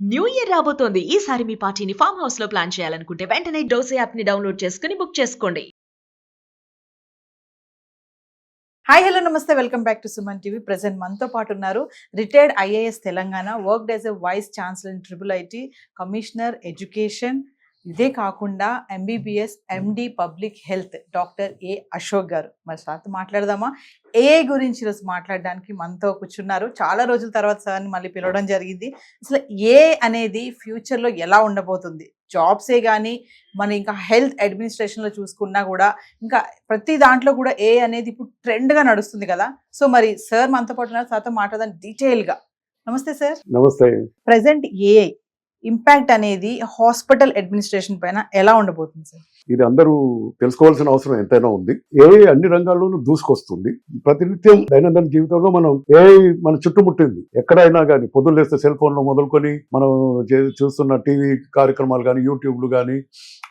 New year రాబోతోంది. ఈసారి మీ పార్టీని ఫామ్ హౌస్ లో ప్లాన్ చేయాలనుకుంటే వెంటనే డోసే యాప్ ని డౌన్లోడ్ చేసుకుని బుక్ చేసుకోండి. హాయ్ హలో నమస్తే welcome back to Suman TV. Present మనతో పాటు ఉన్నారు retired IAS Telangana, worked as a vice chancellor in triple IT, commissioner education, ఇదే కాకుండా MBBS MD public health doctor A Ashok garu. మరి సార్తో మాట్లాడదామా? ఏఐ గురించి ఈరోజు మాట్లాడడానికి మనతో కూర్చున్నారు. చాలా రోజుల తర్వాత సార్ని మళ్ళీ పిలవడం జరిగింది. అసలు ఏఐ అనేది ఫ్యూచర్లో ఎలా ఉండబోతుంది, జాబ్సే కానీ మన ఇంకా హెల్త్ అడ్మినిస్ట్రేషన్లో చూసుకున్నా కూడా ఇంకా ప్రతి దాంట్లో కూడా ఏఐ అనేది ఇప్పుడు ట్రెండ్గా నడుస్తుంది కదా. సో మరి సార్ మనతో పాటు ఉన్నారు, సార్తో మాట్లాడదాం డీటెయిల్గా. నమస్తే సార్. నమస్తే. ప్రజెంట్ ఏఐ ఇంపాక్ట్ అనేది హాస్పిటల్ అడ్మినిస్ట్రేషన్ పైన ఎలా ఉండబోతుంది సార్? ఇది అందరూ తెలుసుకోవాల్సిన అవసరం ఎంతైనా ఉంది. ఏఐ అన్ని రంగాల్లోనూ దూసుకొస్తుంది. ప్రతినిత్యం దైనందిన జీవితంలో మనం ఏఐ మన చుట్టుముట్టింది. ఎక్కడైనా కానీ పొద్దున్న లేస్తే సెల్ ఫోన్ లో మొదలుకొని మనం చూస్తున్న టీవీ కార్యక్రమాలు కానీ, యూట్యూబ్లు కానీ,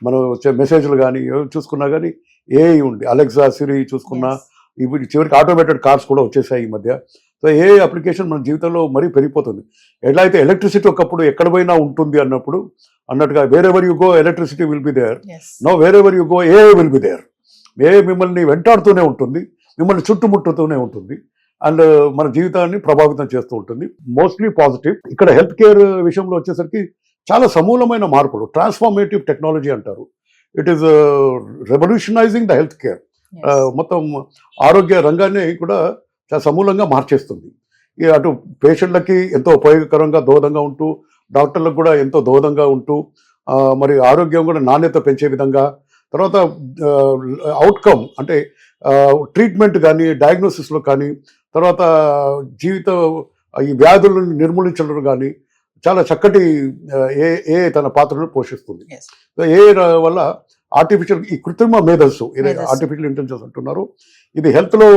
మనం వచ్చే మెసేజ్లు కానీ చూసుకున్నా కానీ ఏఐ ఉంది. అలెక్సా, సిరి చూసుకున్నా, ఇప్పుడు చివరికి ఆటోమేటెడ్ కార్స్ కూడా వచ్చేసాయి ఈ మధ్య. సో ఏ అప్లికేషన్ మన జీవితంలో మరీ పెరిగిపోతుంది. ఎట్లా అయితే ఎలక్ట్రిసిటీ ఒకప్పుడు ఎక్కడ పోయినా ఉంటుంది అన్నట్టుగా wherever you go electricity will be there. No wherever you go AI will be there. AI మిమ్మల్ని వెంటాడుతూనే ఉంటుంది, మిమ్మల్ని చుట్టుముట్టుతూనే ఉంటుంది అండ్ మన జీవితాన్ని ప్రభావితం చేస్తూ ఉంటుంది. Mostly positive. ఇక్కడ హెల్త్ కేర్ విషయంలో వచ్చేసరికి చాలా సమూలమైన మార్పులు, ట్రాన్స్ఫార్మేటివ్ టెక్నాలజీ అంటారు. It is revolutionising the health care. మొత్తం ఆరోగ్య రంగాన్ని కూడా చాలా సమూలంగా మార్చేస్తుంది. అటు పేషెంట్లకి ఎంతో ఉపయోగకరంగా దోహదంగా ఉంటూ, డాక్టర్లకు కూడా ఎంతో దోహదంగా ఉంటూ, మరి ఆరోగ్యం కూడా నాణ్యత పెంచే విధంగా, తర్వాత అవుట్కమ్ అంటే ట్రీట్మెంట్ కానీ, డయాగ్నోసిస్లో కానీ, తర్వాత ఈ వ్యాధులను నిర్మూలించడం కానీ చాలా చక్కటి ఏ తన పాత్రను పోషిస్తుంది. ఏ వల్ల ఆర్టిఫిషియల్, ఈ కృత్రిమ మేధస్సు, ఆర్టిఫిషియల్ ఇంటెలిజెన్స్ అంటున్నారు, ఇది హెల్త్లో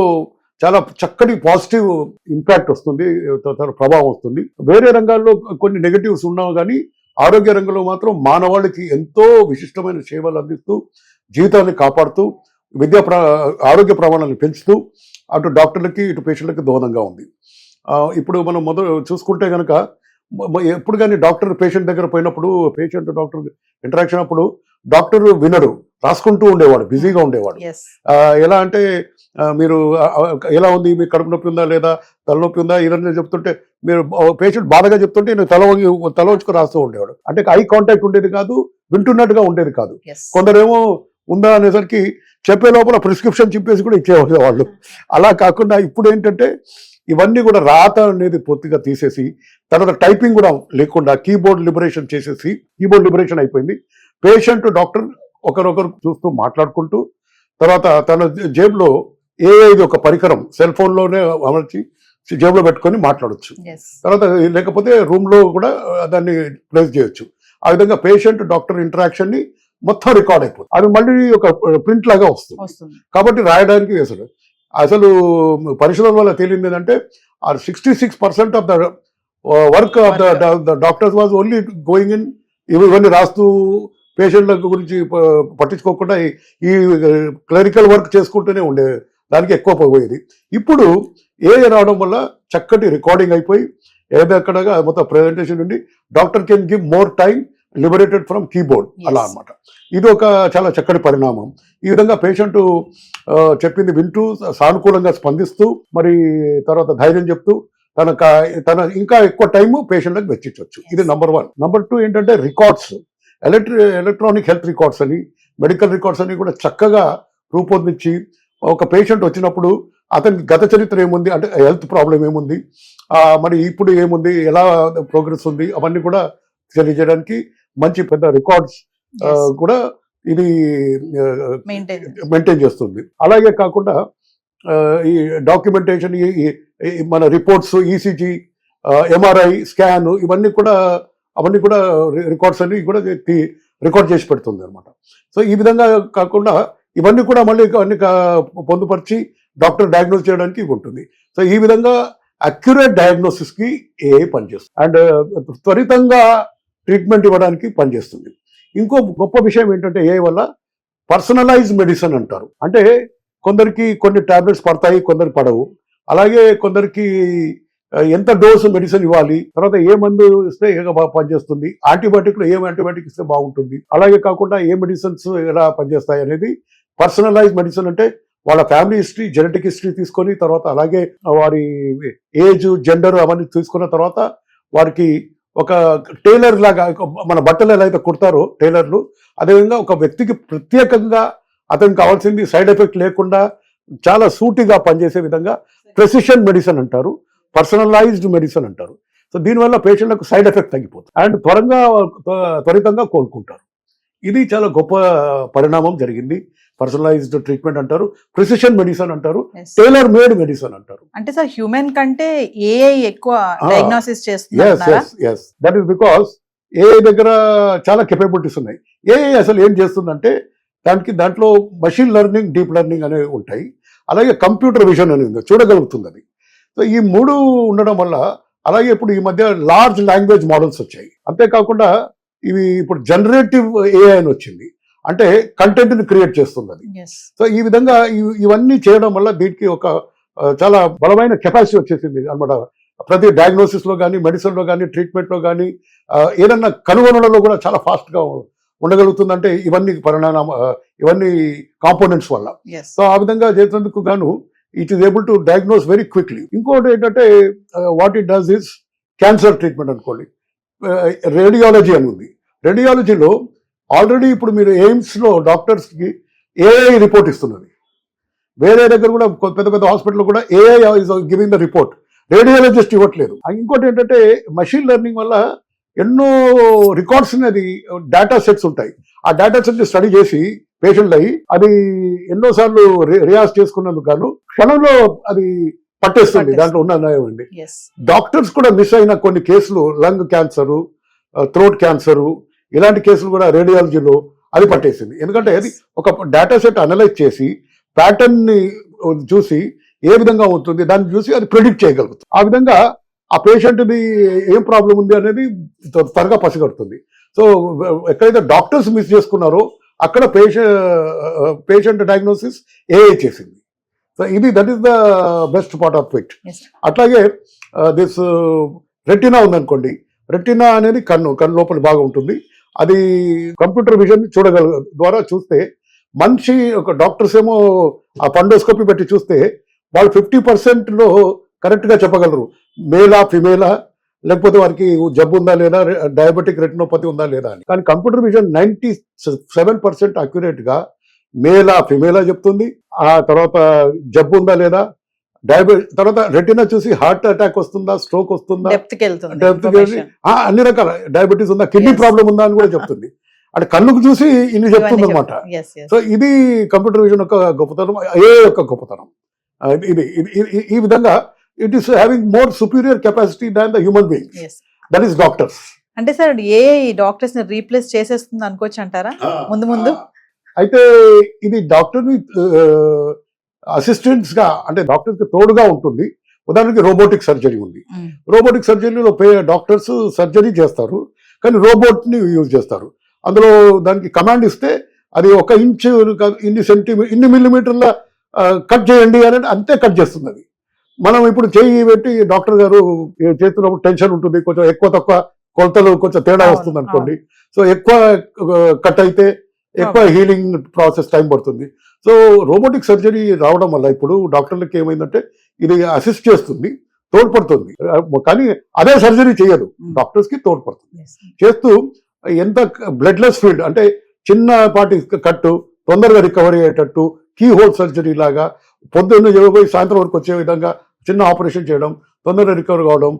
చాలా చక్కటి పాజిటివ్ ఇంపాక్ట్ వస్తుంది, ప్రభావం వస్తుంది. వేరే రంగాల్లో కొన్ని నెగటివ్స్ ఉన్నా కానీ ఆరోగ్య రంగంలో మాత్రం మానవాళికి ఎంతో విశిష్టమైన సేవలు అందిస్తూ, జీవితాన్ని కాపాడుతూ, ఆరోగ్య ప్రమాణాలను పెంచుతూ అటు డాక్టర్లకి ఇటు పేషెంట్లకి దోహదంగా ఉంది. ఇప్పుడు మనం చూసుకుంటే కనుక ఎప్పుడు కానీ డాక్టర్ పేషెంట్ దగ్గర పోయినప్పుడు, పేషెంట్ డాక్టర్ ఇంటరాక్షన్ అప్పుడు డాక్టర్ వినడు, రాసుకుంటూ ఉండేవాడు, బిజీగా ఉండేవాడు. ఎలా అంటే మీరు ఎలా ఉంది, మీకు కడుపు నొప్పి ఉందా లేదా, తలనొప్పి ఉందా, ఇవన్నీ చెప్తుంటే మీరు పేషెంట్ బాధగా చెప్తుంటే నేను తల వంచుకు రాస్తూ ఉండేవాడు. అంటే ఐ కాంటాక్ట్ ఉండేది కాదు, వింటున్నట్టుగా ఉండేది కాదు. కొందరేమో ఉందా అనేసరికి చెప్పే లోపల ప్రిస్క్రిప్షన్ చింపేసి కూడా ఇచ్చేవాళ్ళు. అలా కాకుండా ఇప్పుడు ఏంటంటే ఇవన్నీ కూడా రాత అనేది పూర్తిగా తీసేసి, తర్వాత టైపింగ్ కూడా లేకుండా కీబోర్డ్ లిబరేషన్ చేసేసి, కీబోర్డ్ లిబరేషన్ అయిపోయింది. పేషెంట్ డాక్టర్ ఒకరొకరు చూస్తూ మాట్లాడుకుంటూ, తర్వాత తన జేబులో ఏది ఒక పరికరం సెల్ ఫోన్లోనే అమర్చి జేబులో పెట్టుకొని మాట్లాడచ్చు. తర్వాత లేకపోతే రూమ్లో కూడా దాన్ని ప్లేస్ చేయొచ్చు. ఆ విధంగా పేషెంట్ డాక్టర్ ఇంటరాక్షన్ ని మొత్తం రికార్డ్ అయిపోతుంది. అది మళ్ళీ ఒక ప్రింట్ లాగా వస్తుంది. కాబట్టి రాయడానికి వేసాడు. అసలు పరిశోధన వల్ల తేలింది ఏంటంటే 66% of the work of the doctors was only going in, ఇవన్నీ రాస్తూ పేషెంట్ల గురించి పట్టించుకోకుండా ఈ క్లరికల్ వర్క్ చేసుకుంటూనే ఉండే దానికి ఎక్కువ పోయేది. ఇప్పుడు ఏఐ రావడం వల్ల చక్కటి రికార్డింగ్ అయిపోయి ఏదక్కడగా మొత్తం ప్రెజెంటేషన్ ఉండి doctor can give more time liberated from keyboard, అలా అన్నమాట. ఇది ఒక చాలా చక్కటి పరిణామం. ఈ విధంగా పేషెంట్ చెప్పింది వింటూ సానుకూలంగా స్పందిస్తూ, మరి తర్వాత ధైర్యం చెప్తూ తన ఇంకా ఎక్కువ టైం పేషెంట్లకు వెచ్చించవచ్చు. ఇది నెంబర్ 1. నెంబర్ 2 ఏంటంటే రికార్డ్స్, ఎలక్ట్రానిక్ హెల్త్ రికార్డ్స్ అని, మెడికల్ రికార్డ్స్ అని కూడా చక్కగా రూపొందించి, ఒక పేషెంట్ వచ్చినప్పుడు అతనికి గత చరిత్ర ఏముంది, అంటే హెల్త్ ప్రాబ్లం ఏముంది, మరి ఇప్పుడు ఏముంది, ఎలా ప్రోగ్రెస్ ఉంది, అవన్నీ కూడా తెలియజేయడానికి మంచి పెద్ద రికార్డ్స్ కూడా ఇది మెయింటైన్ చేస్తుంది. అలాగే కాకుండా ఈ డాక్యుమెంటేషన్, మన రిపోర్ట్స్, ఈసీజీ, ఎంఆర్ఐ స్కాన్, అవన్నీ కూడా రికార్డ్స్ అన్ని కూడా రికార్డ్ చేసి పెడుతుంది అనమాట. సో ఈ విధంగా కాకుండా ఇవన్నీ కూడా మళ్ళీ అన్ని పొందుపరిచి డాక్టర్ డయాగ్నోస్ చేయడానికి ఉంటుంది. సో ఈ విధంగా అక్యురేట్ డయాగ్నోసిస్కి ఏఐ పనిచేస్తుంది అండ్ త్వరితంగా ట్రీట్మెంట్ ఇవ్వడానికి పనిచేస్తుంది. ఇంకో గొప్ప విషయం ఏంటంటే ఏఐ వల్ల పర్సనలైజ్ మెడిసిన్ అంటారు. అంటే కొందరికి కొన్ని టాబ్లెట్స్ పడతాయి, కొందరికి పడవు. అలాగే కొందరికి ఎంత డోసు మెడిసిన్ ఇవ్వాలి, తర్వాత ఏ మందు ఇస్తే బాగా పనిచేస్తుంది, యాంటీబయాటిక్లో ఏం యాంటీబయాటిక్ ఇస్తే బాగుంటుంది, అలాగే కాకుండా ఏ మెడిసిన్స్ ఎలా పనిచేస్తాయి అనేది పర్సనలైజ్ మెడిసిన్ అంటే వాళ్ళ ఫ్యామిలీ హిస్టరీ, జెనెటిక్ హిస్టరీ తీసుకొని తర్వాత అలాగే వారి ఏజ్, జెండర్ అవన్నీ తీసుకున్న తర్వాత వారికి ఒక టైలర్ లాగా మన బట్టలు ఎలా అయితే కుడతారో టైలర్లు, అదేవిధంగా ఒక వ్యక్తికి ప్రత్యేకంగా అతనికి కావాల్సింది సైడ్ ఎఫెక్ట్ లేకుండా చాలా సూటిగా పనిచేసే విధంగా ప్రెసిషన్ మెడిసిన్ అంటారు, పర్సనలైజ్డ్ మెడిసిన్ అంటారు. సో దీనివల్ల పేషెంట్లకు సైడ్ ఎఫెక్ట్ తగ్గిపోతుంది అండ్ త్వరితంగా కోలుకుంటారు. ఇది చాలా గొప్ప పరిణామం జరిగింది. పర్సనలైజ్డ్ ట్రీట్మెంట్ అంటారు, ప్రిసిషన్ మెడిసిన్ అంటారు, టైలర్ మేడ్ మెడిసిన్ అంటారు. అంటే సార్ హ్యూమన్ కంటే ఏఐ ఎక్కువ డయాగ్నోసిస్ చేస్తుంది. దట్ ఈస్ బికాస్ ఏఐ దగ్గర చాలా కెపబిలిటీస్ ఉన్నాయి. ఏఐ అసలు ఏం చేస్తుందంటే దాంట్లో మెషిన్ లెర్నింగ్, డీప్ లెర్నింగ్ అనేవి ఉంటాయి, అలాగే కంప్యూటర్ విజన్ అనేది చూడగలుగుతుంది అది. సో ఈ 3 ఉండడం వల్ల, అలాగే ఇప్పుడు ఈ మధ్య లార్జ్ లాంగ్వేజ్ మోడల్స్ వచ్చాయి. అంతేకాకుండా ఇవి ఇప్పుడు జనరేటివ్ ఏఐ అని వచ్చింది, అంటే కంటెంట్ ని క్రియేట్ చేస్తుంది అది. సో ఈ విధంగా ఇవన్నీ చేయడం వల్ల దీనికి ఒక చాలా బలమైన కెపాసిటీ వచ్చేసింది అనమాట. ప్రతి డయాగ్నోసిస్ లో కానీ, మెడిసిన్ లో కానీ, ట్రీట్మెంట్ లో కానీ, ఏదన్నా కనుగొనడంలో కూడా చాలా ఫాస్ట్ గా ఉండగలుగుతుందంటే ఇవన్నీ కాంపోనెంట్స్ వల్ల. సో ఆ విధంగా చేసేందుకు గాను it is able to diagnose very quickly. ఇంకోటి ఏంటంటే what it does is cancer treatment అనుకోండి, రేడియాలజీ అని ఉంది. రేడియాలజీలో ఆల్రెడీ ఇప్పుడు మీరు ఎయిమ్స్లో డాక్టర్స్కి ఏఐ రిపోర్ట్ ఇస్తున్నది. వేరే దగ్గర కూడా పెద్ద పెద్ద హాస్పిటల్లో కూడా AI is giving the report, radiologist ఇవ్వట్లేదు. ఇంకోటి ఏంటంటే మెషిన్ లెర్నింగ్ వల్ల ఎన్నో రికార్డ్స్ అనేది డేటా సెట్స్ ఉంటాయి. ఆ డేటా సెట్స్ స్టడీ చేసి పేషెంట్లు అయ్యి అది ఎన్నోసార్లు రియాజ్ చేసుకున్నందుకు గాను క్షణంలో అది పట్టేస్తుంది. దాంట్లో ఉన్నది డాక్టర్స్ కూడా మిస్ అయిన కొన్ని కేసులు, లంగ్ క్యాన్సరు, థ్రోట్ క్యాన్సరు, ఇలాంటి కేసులు కూడా రేడియాలజీలో అది పట్టేసింది. ఎందుకంటే అది ఒక డేటా సెట్ అనలైజ్ చేసి ప్యాటర్న్ ని చూసి ఏ విధంగా ఉంటుంది దాన్ని చూసి అది ప్రెడిక్ట్ చేయగలుగుతుంది. ఆ విధంగా ఆ పేషెంట్ది ఏం ప్రాబ్లం ఉంది అనేది త్వరగా పసిగడుతుంది. సో ఎక్కడైతే డాక్టర్స్ మిస్ చేసుకున్నారో అక్కడ పేషెంట్ డయాగ్నోసిస్ ఏఐ చేసింది. So that is the best part of it. అట్లాగే దిస్ రెటినా ఉందనుకోండి, రెటినా అనేది కన్ను లోపల బాగా ఉంటుంది. అది కంప్యూటర్ విజన్ ద్వారా చూస్తే మనిషి ఒక డాక్టర్స్ ఏమో ఆ పండోస్కోపీ పెట్టి చూస్తే వాళ్ళు 50%లో కరెక్ట్ గా చెప్పగలరు మేలా ఫిమేలా, లేకపోతే వారికి జబ్బు ఉందా లేదా, డయాబెటిక్ రెటినోపతి ఉందా లేదా అని. కానీ కంప్యూటర్ విజన్ 97% అక్యురేట్ గా మేలా ఫిమేలా చెప్తుంది. ఆ తర్వాత జబ్బు ఉందా లేదా, తర్వాత రెటినా చూసి హార్ట్ అటాక్ వస్తుందా, స్ట్రోక్ వస్తుందా, అన్ని రకాల డయాబెటీస్ ఉందా, కిడ్నీ ప్రాబ్లం ఉందా అని కూడా చెప్తుంది. అంటే కన్నుకు చూసి ఇన్ని చెప్తుంది అనమాట. సో ఇది కంప్యూటర్ విజన్ యొక్క గొప్పతనం, ఏ యొక్క గొప్పతనం. ఈ విధంగా it is having more superior capacity than the human beings, that is doctors. అంటే సార్ ఏ డాక్టర్స్ ని రీప్లేస్ చేసేస్తుంది అనుకోవచ్చు అంటారా ముందు? అయితే ఇది డాక్టర్ ని అసిస్టెంట్స్ గా, అంటే డాక్టర్స్ కి తోడుగా ఉంటుంది. ఉదాహరణకి రోబోటిక్ సర్జరీ ఉంది. రోబోటిక్ సర్జరీలో డాక్టర్స్ సర్జరీ చేస్తారు, కానీ రోబోట్ ని యూజ్ చేస్తారు. అందులో దానికి కమాండ్ ఇస్తే అది 1 ఇంచు ఇన్ని మిల్లీమీటర్ల కట్ చేయండి అని అంతే కట్ చేస్తుంది అది. మనం ఇప్పుడు చేయి పెట్టి డాక్టర్ గారు చేస్తున్నప్పుడు టెన్షన్ ఉంటుంది, కొంచెం ఎక్కువ తక్కువ కొలతలు కొంచెం తేడా వస్తుంది అనుకోండి. సో ఎక్కువ కట్ అయితే ఎక్కువ హీలింగ్ ప్రాసెస్ టైం పడుతుంది. సో రోబోటిక్ సర్జరీ రావడం వల్ల ఇప్పుడు డాక్టర్లకి ఏమైందంటే ఇది అసిస్ట్ చేస్తుంది, తోడ్పడుతుంది, కానీ అదే సర్జరీ చేయదు, డాక్టర్స్ కి తోడ్పడుతుంది. చేస్తూ ఎంత బ్లడ్లెస్ ఫీల్డ్ అంటే చిన్నపాటి కట్టు తొందరగా రికవరీ అయ్యేటట్టు, కీ హోల్ సర్జరీ లాగా పొద్దున్న పోయి సాయంత్రం వరకు వచ్చే విధంగా చిన్న ఆపరేషన్ చేయడం, తొందరగా రికవర్ కావడం,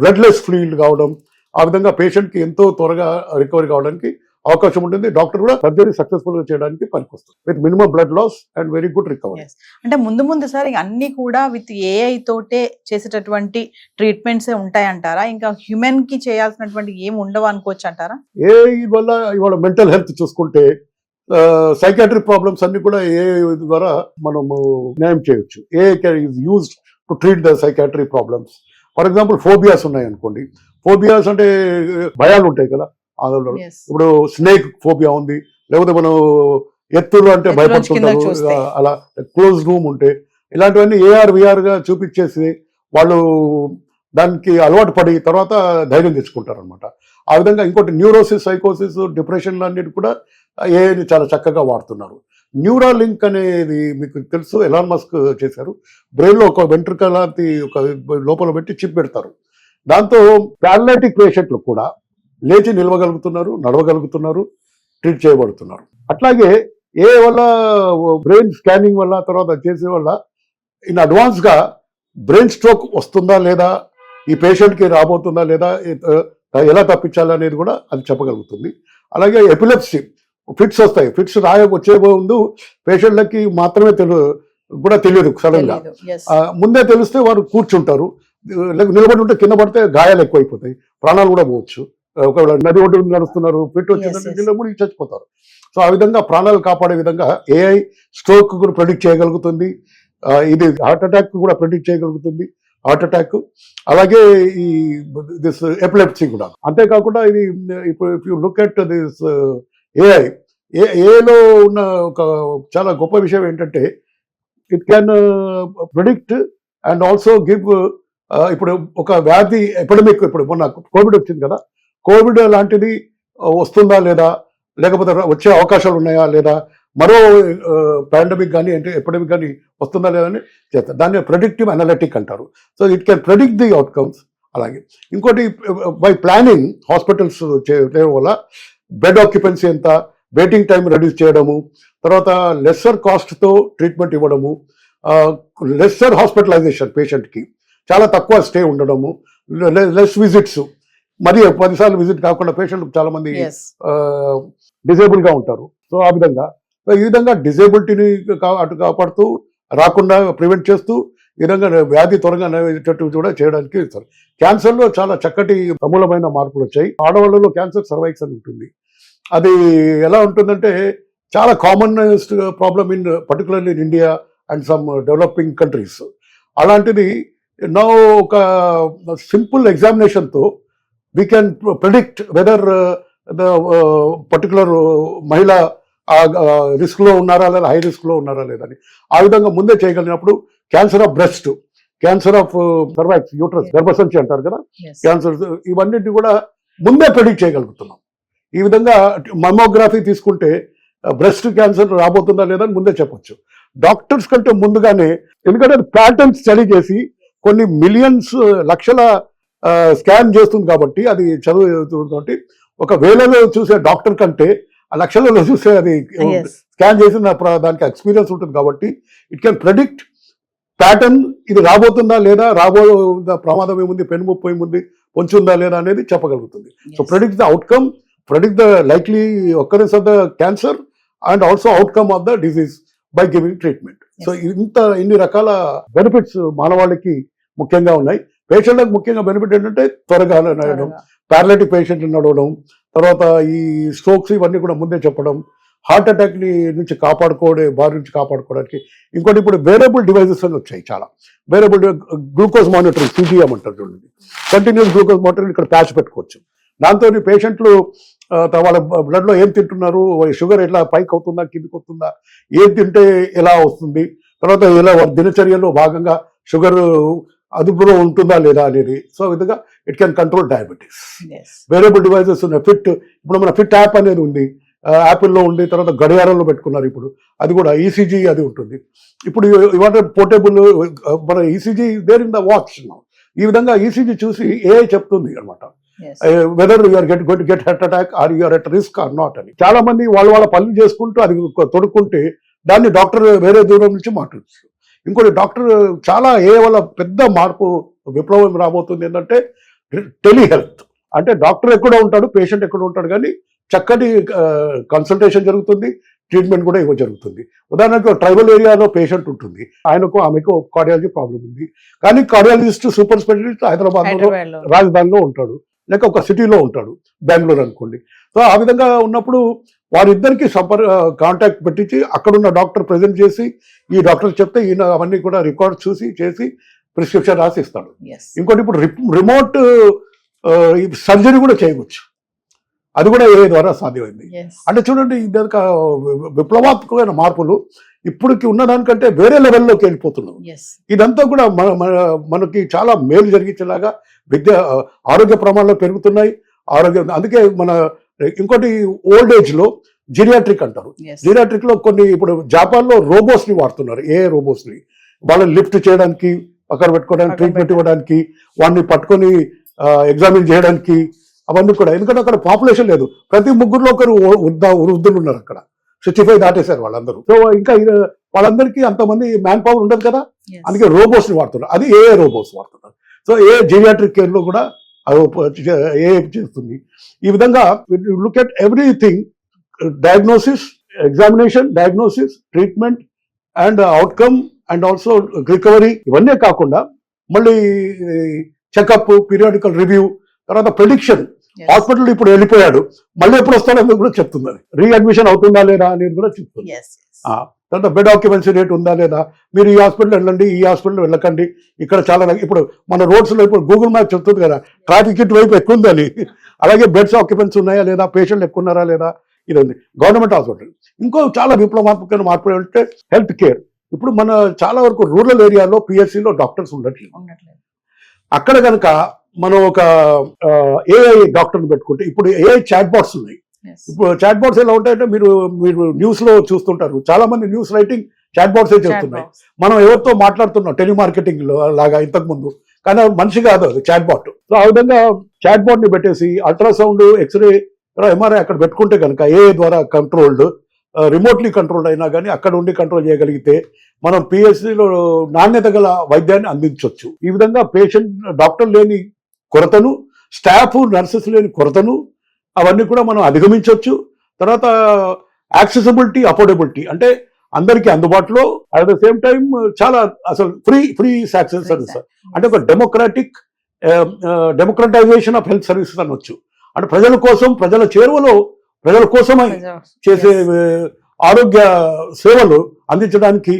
బ్లడ్లెస్ ఫీల్డ్ కావడం, ఆ విధంగా పేషెంట్ కి ఎంతో త్వరగా రికవరీ కావడానికి అవకాశం ఉంటుంది. డాక్టర్ కూడా సర్జరీ సక్సెస్ఫుల్ గా చేయడానికి పనికొస్తుంది with minimum blood loss and very good recovery. అంటే ముందు సార్ అన్ని కూడా విత్ ఏఐ తోటే చేసేటటువంటి ట్రీట్మెంట్స్ ఉంటాయంటారా? ఇంకా హ్యూమన్ కి చేయాల్సినటువంటి ఏం ఉండవు అనుకోవచ్చు అంటారా? ఏఐ వల్ల ఇవాళ మెంటల్ హెల్త్ చూసుకుంటే సైకాట్రిక్ ప్రాబ్లమ్స్ అన్ని కూడా ఏఐ ద్వారా మనము న్యాయం చేయొచ్చు. AI is used to treat the psychiatric problems. For example phobias ఉన్నాయి అనుకోండి. ఫోబియాస్ అంటే భయాలు ఉంటాయి కదా, ఇప్పుడు స్నేక్ ఫోబియా ఉంది, లేకపోతే మనం ఎత్తులు అంటే భయపడుతుంటారు, అలా క్లోజ్ రూమ్ ఉంటే ఇలాంటివన్నీ ఏఆర్ విఆర్ గా చూపించేసి వాళ్ళు దానికి అలవాటు పడి తర్వాత ధైర్యం తెచ్చుకుంటారు అనమాట. ఆ విధంగా ఇంకోటి న్యూరోసిస్, సైకోసిస్, డిప్రెషన్ అన్నిటి కూడా ఏఐని చాలా చక్కగా వాడుతున్నారు. న్యూరాలింక్ అనేది మీకు తెలుసు, ఎలాన్ మస్క్ చేశారు. బ్రెయిన్లో ఒక వెంట్రుక లాంటి ఒక లోపల పెట్టి చిప్ పెడతారు. దాంతో పారాలిటిక్ పేషెంట్లు కూడా లేచి నిలవగలుగుతున్నారు, నడవగలుగుతున్నారు, ట్రీట్ చేయబడుతున్నారు. అట్లాగే ఏ వల్ల బ్రెయిన్ స్కానింగ్ వల్ల తర్వాత చేసే వల్ల ఇన్ అడ్వాన్స్గా బ్రెయిన్ స్ట్రోక్ వస్తుందా లేదా, ఈ పేషెంట్కి రాబోతుందా లేదా, ఎలా తప్పించాలనేది కూడా అది చెప్పగలుగుతుంది. అలాగే ఎపిలెప్సీ ఫిట్స్ వస్తాయి. ఫిట్స్ వచ్చే ముందు పేషెంట్లకి మాత్రమే కూడా తెలియదు. సడన్గా ముందే తెలిస్తే వారు కూర్చుంటారు, నిలబడి ఉంటే కింద పడితే గాయాలు ఎక్కువైపోతాయి, ప్రాణాలు కూడా పోవచ్చు. ఒకవేళ నది ఒడ్డు నడుస్తున్నారు, ఫిట్ వచ్చిందంటే మునిగి చచ్చిపోతారు. సో ఆ విధంగా ప్రాణాలు కాపాడే విధంగా ఏఐ స్ట్రోక్ కూడా ప్రెడిక్ట్ చేయగలుగుతుంది. ఇది హార్ట్ అటాక్ కూడా ప్రెడిక్ట్ చేయగలుగుతుంది, హార్ట్ అటాక్. అలాగే ఈ దిస్ ఎపిలెప్సీ కూడా. అంతేకాకుండా ఇది ఇప్పుడు if you look at this ఏఐలో ఉన్న ఒక చాలా గొప్ప విషయం ఏంటంటే it can predict and also give. ఇప్పుడు ఒక వ్యాధి ఎపిడమిక్, ఇప్పుడు మొన్న కోవిడ్ వచ్చింది కదా, కోవిడ్ లాంటిది వస్తుందా లేదా, లేకపోతే వచ్చే అవకాశాలు ఉన్నాయా లేదా, మరో పాండమిక్ కానీ అంటే ఎపిడమిక్ కానీ వస్తుందా లేదా అని చేస్తారు. దాన్ని ప్రెడిక్టివ్ అనలిటిక్ అంటారు. So it can predict the outcomes. అలాగే ఇంకోటి బై ప్లానింగ్ హాస్పిటల్స్ చేయడం వల్ల బెడ్ ఆక్యుపెన్సీ ఎంత, వెయిటింగ్ టైం రెడ్యూస్ చేయడము, తర్వాత లెస్సర్ కాస్ట్తో ట్రీట్మెంట్ ఇవ్వడము, లెస్సర్ హాస్పిటలైజేషన్, పేషెంట్కి చాలా తక్కువ స్టే ఉండడము, లెస్ విజిట్స్, మరి 10 సార్లు విజిట్ కాకుండా పేషెంట్ చాలా మంది డిజేబుల్గా ఉంటారు. సో ఆ విధంగా ఈ విధంగా డిజేబిలిటీని అటు కాపాడుతూ రాకుండా ప్రివెంట్ చేస్తూ ఈ విధంగా వ్యాధి త్వరగా నయ్యేటట్టు కూడా చేయడానికి ఇస్తారు. క్యాన్సర్లో చాలా చక్కటి సమూలమైన మార్పులు వచ్చాయి. ఆడవాళ్ళలో క్యాన్సర్ సర్వైక్స్ అని ఉంటుంది. అది ఎలా ఉంటుందంటే చాలా commonest problem in particularly in India and some developing countries. అలాంటిది నా ఒక సింపుల్ ఎగ్జామినేషన్తో we can predict whether the particular మహిళ రిస్క్లో ఉన్నారా లేదా, హై రిస్క్లో ఉన్నారా లేదని ఆ విధంగా ముందే చేయగలిగినప్పుడు cancer of breast, cancer of cervix, uterus, గర్భసంచి అంటారు కదా, క్యాన్సర్, ఇవన్నిటిని కూడా ముందే ప్రెడిక్ట్ చేయగలుగుతున్నాం. ఈ విధంగా మమ్మోగ్రఫీ తీసుకుంటే బ్రెస్ట్ క్యాన్సర్ రాబోతుందా లేదా అని ముందే చెప్పొచ్చు. డాక్టర్స్ కంటే ముందుగానే, ఎందుకంటే అది ప్యాటర్న్ స్టడీ చేసి కొన్ని మిలియన్స్ లక్షల స్కాన్ చేస్తుంది కాబట్టి, అది చదువు కాబట్టి ఒక వేలలో చూసే డాక్టర్ కంటే ఆ లక్షలలో చూసే అది స్కాన్ చేసిన దానికి ఎక్స్పీరియన్స్ ఉంటుంది కాబట్టి ఇట్ కెన్ ప్రెడిక్ట్ ప్యాటర్న్, ఇది రాబోతుందా లేదా, ప్రమాదం ఏముంది, పెనుముప్పు ఏముంది, పొంచుందా లేదా అనేది చెప్పగలుగుతుంది. So predict the outcome, predict the likely occurrence of the cancer and also outcome of the disease by giving treatment. Yes. So ఇన్ని రకాల బెనిఫిట్స్ మానవాళికి ముఖ్యంగా ఉన్నాయి. పేషెంట్లకు ముఖ్యంగా బెనిఫిట్ ఏంటంటే త్వరగా నడవడం, పారాలిటిక్ పేషెంట్ నడవడం, తర్వాత ఈ స్ట్రోక్స్ ఇవన్నీ కూడా ముందే చెప్పడం, హార్ట్ అటాక్ నుంచి బారి నుంచి కాపాడుకోవడానికి. ఇంకోటి ఇప్పుడు వేరియబుల్ డివైజెస్ అని వచ్చాయి చాలా. వేరియబుల్ గ్లూకోజ్ మానిటరింగ్, CGM అంటారు చూడండి, కంటిన్యూస్ గ్లూకోజ్ మానిటరింగ్ ఇక్కడ ప్యాచ్ పెట్టుకోవచ్చు. దాంతో పేషెంట్లు వాళ్ళ బ్లడ్లో ఏం తింటున్నారు, షుగర్ ఎట్లా పైకి అవుతుందా కిందికి వస్తుందా, ఏం తింటే ఎలా వస్తుంది, తర్వాత ఎలా దినచర్యలో భాగంగా షుగర్ అదుపులో ఉంటుందా లేదా అనేది. సో విధంగా it can control diabetes. Variable devices ఉన్నాయి. ఇప్పుడు మన ఫిట్ యాప్ అనేది ఉంది, యాపిల్లో ఉండి, తర్వాత గడియారంలో పెట్టుకున్నారు. ఇప్పుడు అది కూడా ECG అది ఉంటుంది. ఇప్పుడు ఇవాళ పోర్టబుల్ మన ECG there in the watch. ఈ విధంగా ECG చూసి AI చెప్తుంది అనమాట, whether you are going to get heart attack or you are at risk or not అని. చాలా మంది వాళ్ళ పనులు చేసుకుంటూ అది తొడుక్కుంటే దాన్ని డాక్టర్ వేరే దూరం నుంచి మాట్లాడుతారు. ఇంకోటి డాక్టర్ చాలా వల్ల పెద్ద మార్పు, విప్లవం రాబోతుంది ఏంటంటే టెలిహెల్త్. అంటే డాక్టర్ ఎక్కడ ఉంటాడు, పేషెంట్ ఎక్కడ ఉంటాడు, కానీ చక్కటి కన్సల్టేషన్ జరుగుతుంది, ట్రీట్మెంట్ కూడా జరుగుతుంది. ఉదాహరణకు ట్రైబల్ ఏరియాలో పేషెంట్ ఉంటుంది, ఆమెకు కార్డియాలజీ ప్రాబ్లం ఉంది, కానీ కార్డియాలజిస్ట్ సూపర్ స్పెషలిస్ట్ హైదరాబాద్లో రాజధానిలో ఉంటాడు, లేక ఒక సిటీలో ఉంటాడు, బెంగళూరు అనుకోండి. సో ఆ విధంగా ఉన్నప్పుడు వారిద్దరికి కాంటాక్ట్ పెట్టించి అక్కడున్న డాక్టర్ ప్రజెంట్ చేసి ఈ డాక్టర్ చెప్తే ఈయన అవన్నీ కూడా రికార్డ్ చేసి ప్రిస్క్రిప్షన్ రాసి ఇస్తాడు. ఇంకోటి ఇప్పుడు రిమోట్ సర్జరీ కూడా చేయవచ్చు. అది కూడా AI ద్వారా సాధ్యమైంది. Yes. అంటే చూడండి, ఇది ఒక విప్లవాత్మకమైన మార్పులు ఇప్పటికి ఉన్నదానికంటే వేరే లెవెల్లోకి వెళ్ళిపోతున్నాం. Yes. ఇదంతా కూడా మనకి చాలా మేలు జరిగించేలాగా ఆరోగ్య ప్రమాణాలు పెరుగుతున్నాయి. అందుకే మన ఇంకోటి ఓల్డ్ ఏజ్ లో జిరియాట్రిక్ అంటారు. Yes. జిరియాట్రిక్ లో కొన్ని ఇప్పుడు జపాన్ లో రోబోస్ ని వాడుతున్నారు, ఏ రోబోస్ ని వాళ్ళని లిఫ్ట్ చేయడానికి, పక్కన పెట్టుకోవడానికి, ట్రీట్మెంట్ ఇవ్వడానికి, వాడిని పట్టుకొని ఎగ్జామిన్ చేయడానికి, అవన్నీ కూడా. ఎందుకంటే అక్కడ పాపులేషన్ లేదు, ప్రతి ముగ్గురులో ఒకరు వృద్ధులు ఉన్నారు అక్కడ. 65 దాటేశారు వాళ్ళందరూ. సో ఇంకా వాళ్ళందరికీ అంతమంది మ్యాన్ పవర్ ఉండదు కదా, Yes. అందుకే రోబోస్ ని వాడుతున్నారు. అది ఏ రోబోస్ వాడుతున్నారు. సో ఏ జీరియాట్రిక్ కేర్ లో కూడా ఏ చేస్తుంది. ఈ విధంగా look at everything, diagnosis, examination, diagnosis, treatment and outcome and also recovery, ఇవన్నీ కాకుండా మళ్ళీ చెకప్, పీరియాడికల్ రివ్యూ, తర్వాత ప్రెడిక్షన్. Yes. హాస్పిటల్ ఇప్పుడు వెళ్ళిపోయాడు, మళ్ళీ ఎప్పుడు వస్తాడో కూడా చెప్తున్నారు. రీఅడ్మిషన్ అవుతుందా లేదా అనేది కూడా చెప్తుంది. Yes. తర్వాత బెడ్ ఆక్యుపెన్సీ రేట్ ఉందా లేదా, మీరు ఈ హాస్పిటల్ వెళ్ళండి, ఈ హాస్పిటల్ వెళ్ళకండి, ఇక్కడ చాలా ఇప్పుడు మన రోడ్స్ లో ఇప్పుడు గూగుల్ మ్యాప్ చెప్తుంది కదా ట్రాఫిక్ ఇటు వైపు ఎక్కువ ఉందని. అలాగే బెడ్స్ ఆక్యుపెన్సీ ఉన్నాయా లేదా, పేషెంట్లు ఎక్కువ ఉన్నారా లేదా, ఇది ఉంది. గవర్నమెంట్ హాస్పిటల్ ఇంకో చాలా విప్లవాత్మకమైన మార్పు అంటే హెల్త్ కేర్. ఇప్పుడు మన చాలా వరకు రూరల్ ఏరియాలో పిఎస్సిలో డాక్టర్స్ ఉండట్లేదు. అక్కడ కనుక మనం ఒక AI డాక్టర్ని పెట్టుకుంటే, ఇప్పుడు AI చాట్ బాట్స్ ఉన్నాయి. Yes. ఇప్పుడు చాట్ బాట్స్ ఎలా ఉంటాయంటే, మీరు న్యూస్ లో చూస్తుంటారు, చాలా మంది న్యూస్ రైటింగ్ చాట్ బాట్సే చేస్తున్నాయి. Chatbots. మనం ఎవరితో మాట్లాడుతున్నాం టెలిమార్కెటింగ్ లో లాగా ఇంతకు ముందు, కానీ అది మనిషి కాదు, అది చాట్ బాట్. సో ఆ విధంగా చాట్ బాట్ ని పెట్టేసి అల్ట్రాసౌండ్, ఎక్స్రే, MRI అక్కడ పెట్టుకుంటే కనుక AI ద్వారా కంట్రోల్డ్, రిమోట్లీ కంట్రోల్డ్ అయినా కానీ అక్కడ ఉండి కంట్రోల్ చేయగలిగితే మనం పిఎస్సిలో నాణ్యత గల వైద్యాన్ని అందించవచ్చు. ఈ విధంగా పేషెంట్, డాక్టర్ లేని కొరతను, స్టాఫ్, నర్సెస్ లేని కొరతను, అవన్నీ కూడా మనం అధిగమించవచ్చు. తర్వాత యాక్సెసిబిలిటీ, అఫోర్డబిలిటీ, అంటే అందరికీ అందుబాటులో, అట్ ద సేమ్ టైం చాలా అసలు ఫ్రీ యాక్సెస్ సర్వీస్, అంటే ఒక డెమోక్రటైజేషన్ ఆఫ్ హెల్త్ సర్వీసెస్ అనొచ్చు. అంటే ప్రజల కోసం, ప్రజల చేరువలో, ప్రజల కోసమై చేసే ఆరోగ్య సేవలు అందించడానికి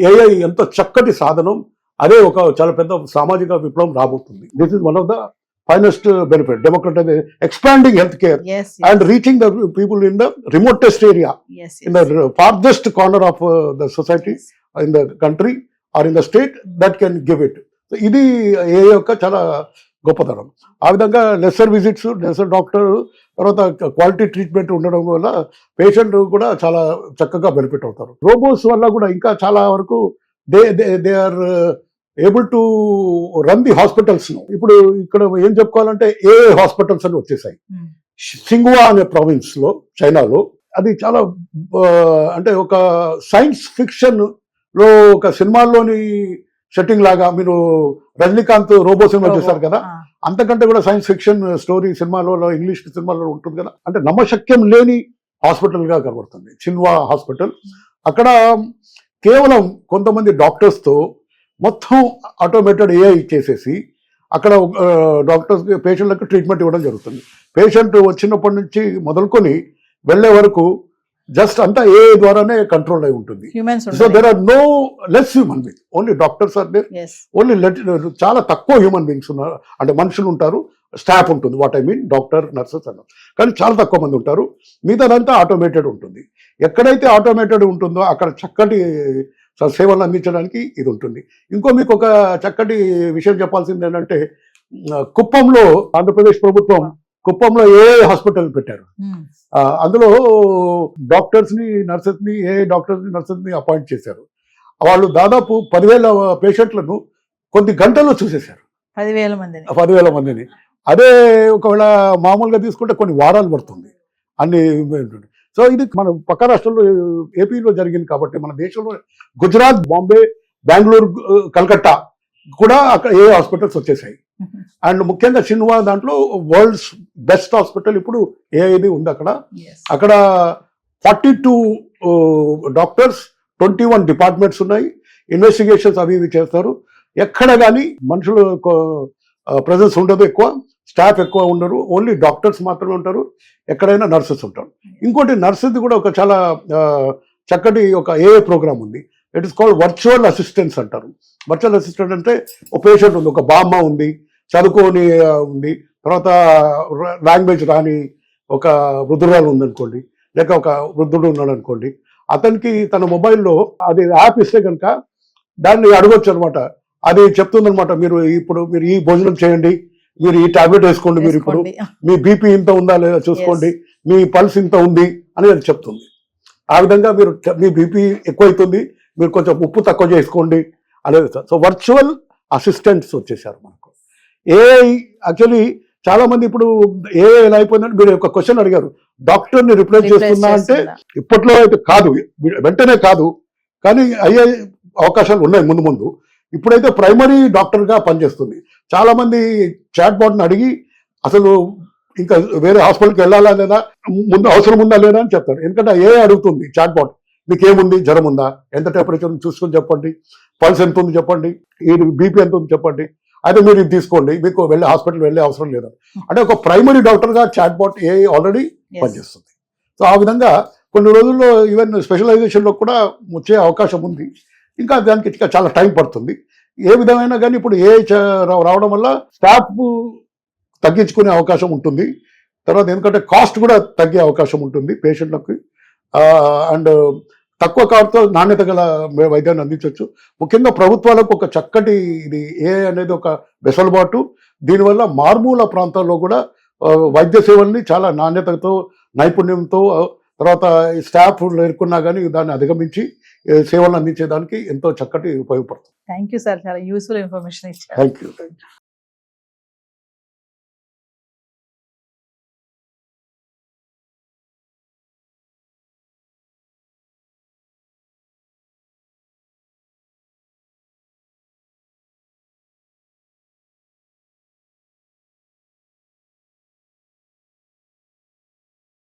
AI ఎంత చక్కటి సాధనం. అదే ఒక చాలా పెద్ద సామాజిక విప్లవం రాబోతుంది. This is one of the finest benefit, democratisation, expanding health care Yes. and reaching the people in the remotest area, Yes. in the farthest corner of the society, Yes. in the country or in the state that can give it. So ఇది ఏ యొక్క చాలా గొప్పతనం. ఆ విధంగా lesser visits, lesser doctor, తర్వాత quality treatment ఉండడం వల్ల patient కూడా చాలా చక్కగా బెనిఫిట్ అవుతారు. రోబోస్ వల్ల కూడా ఇంకా చాలా వరకు they are able to run the hospitals. ఇప్పుడు ఇక్కడ ఏం చెప్పుకోవాలంటే ఏ హాస్పిటల్స్ అని వచ్చేసాయి. సింగువా అనే ప్రావిన్స్ లో, చైనాలో, అది చాలా అంటే ఒక సైన్స్ ఫిక్షన్ లో ఒక సినిమాల్లోని సెట్టింగ్ లాగా. మీరు రజనీకాంత్ రోబో సినిమా చూసారు కదా, అంతకంటే కూడా సైన్స్ ఫిక్షన్ స్టోరీ సినిమాలో, ఇంగ్లీష్ సినిమాలో ఉంటుంది కదా. అంటే నమ్మశక్యం లేని హాస్పిటల్ గా కనబడుతుంది సింగువా హాస్పిటల్. అక్కడ కేవలం కొంతమంది డాక్టర్స్ తో మొత్తం ఆటోమేటెడ్ AI చేసేసి అక్కడ డాక్టర్స్ పేషెంట్లకు ట్రీట్మెంట్ ఇవ్వడం జరుగుతుంది. పేషెంట్ వచ్చినప్పటి నుంచి మొదలుకొని వెళ్లే వరకు జస్ట్ అంతా AI ద్వారానే కంట్రోల్ అయి ఉంటుంది. So there are no less human being, only doctors are there, only చాలా తక్కువ హ్యూమన్ బీయింగ్స్ ఉన్నారు, అంటే మనుషులు ఉంటారు, స్టాఫ్ ఉంటుంది, what I mean doctor, nurses అన్నారు, కానీ చాలా తక్కువ మంది ఉంటారు. మిగతాదంతా ఆటోమేటెడ్ ఉంటుంది. ఎక్కడైతే ఆటోమేటెడ్ ఉంటుందో అక్కడ చక్కటి సేవలు అందించడానికి ఇది ఉంటుంది. ఇంకో మీకు ఒక చక్కటి విషయం చెప్పాల్సింది ఏంటంటే, కుప్పంలో ఆంధ్రప్రదేశ్ ప్రభుత్వం కుప్పంలో హాస్పిటల్ పెట్టారు. అందులో డాక్టర్స్ ని, నర్సెస్ ని, డాక్టర్స్ ని, నర్సెస్ ని అపాయింట్ చేశారు. వాళ్ళు దాదాపు 10,000 పేషెంట్లను కొద్ది గంటల్లో చూసేశారు. 10,000 మందిని. అదే ఒకవేళ మామూలుగా తీసుకుంటే కొన్ని వారాలు పడుతుంది అన్ని. సో ఇది మన పక్క రాష్ట్రంలో ఏపీలో జరిగింది కాబట్టి, మన దేశంలో గుజరాత్, బాంబే, బెంగళూరు, కలకత్తా కూడా అక్కడ హాస్పిటల్స్ వచ్చేసాయి. అండ్ ముఖ్యంగా సిన్హువా దాంట్లో వరల్డ్స్ బెస్ట్ హాస్పిటల్ ఇప్పుడు ఏఐది ఉంది అక్కడ. అక్కడ 42 డాక్టర్స్, 21 డిపార్ట్మెంట్స్ ఉన్నాయి. ఇన్వెస్టిగేషన్స్ అవి ఇవి చేస్తారు. ఎక్కడ కానీ మనుషులు ప్రెజెన్స్ ఉండదు, ఎక్కువ స్టాఫ్ ఎక్కువ ఉండరు, ఓన్లీ డాక్టర్స్ మాత్రమే ఉంటారు. ఎక్కడైనా నర్సెస్ ఉంటారు. ఇంకోటి నర్సెస్ కూడా ఒక చాలా చక్కటి ఒక ఏఏ ప్రోగ్రామ్ ఉంది. It is called virtual assistance అంటారు. వర్చువల్ అసిస్టెంట్ అంటే ఒక పేషెంట్ ఉంది, ఒక బామ్మ ఉంది, చదువుకొని ఉంది, తర్వాత లాంగ్వేజ్ రాని ఒక వృద్ధురాలు ఉందనుకోండి, లేక ఒక వృద్ధుడు ఉన్నాడు అనుకోండి, అతనికి తన మొబైల్లో అది యాప్ ఇస్తే కనుక దాన్ని అడగొచ్చు అనమాట. అది చెప్తుందనమాట, మీరు ఈ భోజనం చేయండి, మీరు ఈ టాబ్లెట్ వేసుకోండి, మీరు ఇప్పుడు మీ బీపీ ఇంత ఉందా లేదా చూసుకోండి, మీ పల్స్ ఇంత ఉంది అని అది చెప్తుంది. ఆ విధంగా మీ బీపీ ఎక్కువైతుంది, మీరు కొంచెం ఉప్పు తక్కువ చేసుకోండి అనేది. సో వర్చువల్ అసిస్టెంట్స్ వచ్చేసారు మనకు. ఏఐ యాక్చువల్లీ చాలా మంది ఇప్పుడు ఏఐ ఎలా అయిపోయిందంటే, మీరు ఒక క్వశ్చన్ అడిగారు, డాక్టర్ని రిప్లేస్ చేస్తుందా అంటే ఇప్పట్లో అయితే కాదు, వెంటనే కాదు, కానీ అయ్యే అవకాశాలు ఉన్నాయి ముందు ముందు. ఇప్పుడైతే ప్రైమరీ డాక్టర్గా పనిచేస్తుంది. చాలా మంది చాట్ బాట్ని అడిగి అసలు ఇంకా వేరే హాస్పిటల్కి వెళ్ళాలా లేదా, ముందు అవసరం ఉందా లేదా అని చెప్తారు. ఎందుకంటే ఏ అడుగుతుంది చాట్ బాట్, మీకు ఏముంది, జ్వరం ఉందా, ఎంత టెంపరేచర్ చూసుకొని చెప్పండి, పల్స్ ఎంత ఉంది చెప్పండి, ఈ బీపీ ఎంత ఉంది చెప్పండి, అయితే మీరు ఇది తీసుకోండి, మీకు హాస్పిటల్ వెళ్ళే అవసరం లేదు. అంటే ఒక ప్రైమరీ డాక్టర్గా చాట్ బాట్ ఏ ఆల్రెడీ పనిచేస్తుంది. సో ఆ విధంగా కొన్ని రోజుల్లో ఈవెన్ స్పెషలైజేషన్లో కూడా వచ్చే అవకాశం ఉంది. ఇంకా దానికి ఇంకా చాలా టైం పడుతుంది. ఏ విధమైన కానీ ఇప్పుడు ఏ రావడం వల్ల స్టాఫ్ తగ్గించుకునే అవకాశం ఉంటుంది. తర్వాత ఎందుకంటే కాస్ట్ కూడా తగ్గే అవకాశం ఉంటుంది పేషెంట్లకు. అండ్ తక్కువ ఖర్చుతో నాణ్యత గల వైద్యాన్ని అందించవచ్చు. ముఖ్యంగా ప్రభుత్వాలకు ఒక చక్కటి ఇది ఏ అనేది ఒక వెసులుబాటు. దీనివల్ల మారుమూల ప్రాంతాల్లో కూడా వైద్య సేవల్ని చాలా నాణ్యతతో, నైపుణ్యంతో, తర్వాత స్టాఫ్ లేకున్నా కానీ దాన్ని అధిగమించి సేవలు అందించేదానికి ఎంతో చక్కటి ఉపయోగపడుతుంది. థ్యాంక్ యూ సార్, చాలా యూస్ఫుల్ ఇన్ఫర్మేషన్ ఇచ్చారు. Thank you.